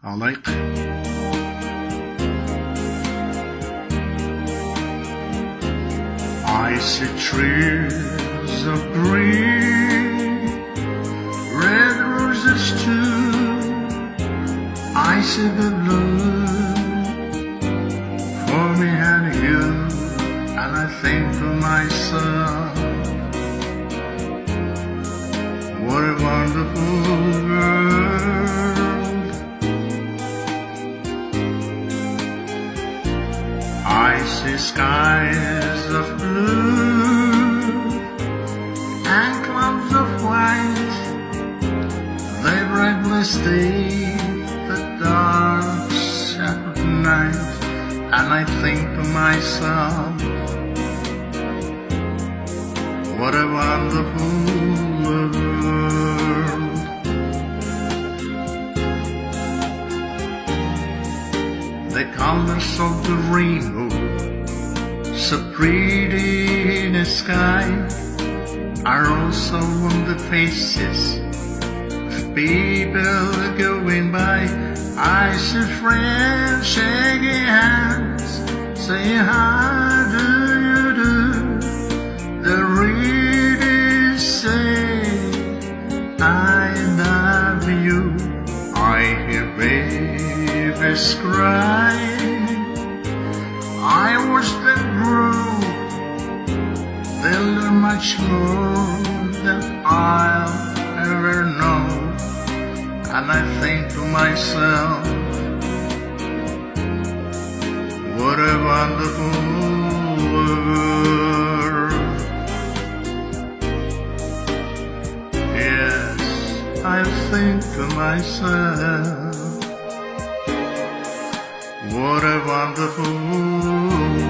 Алайық. I see trees of green, red roses too. I see the blue for me and you, and I think to myself, what a wonderful world. I see skies of blue and clouds of white. They brightly stay the dark shadow night, and I think to myself, what a wonderful world. The colors of the rainbow, so pretty in the sky, are also on the faces of people going by. I see friends shaking hands, saying how do you do. They really say I love you. I hear babies cry, I watch them grow. They learn much more than I'll ever know, and I think to myself, what a wonderful world. Yes, I think to myself, what a wonderful world.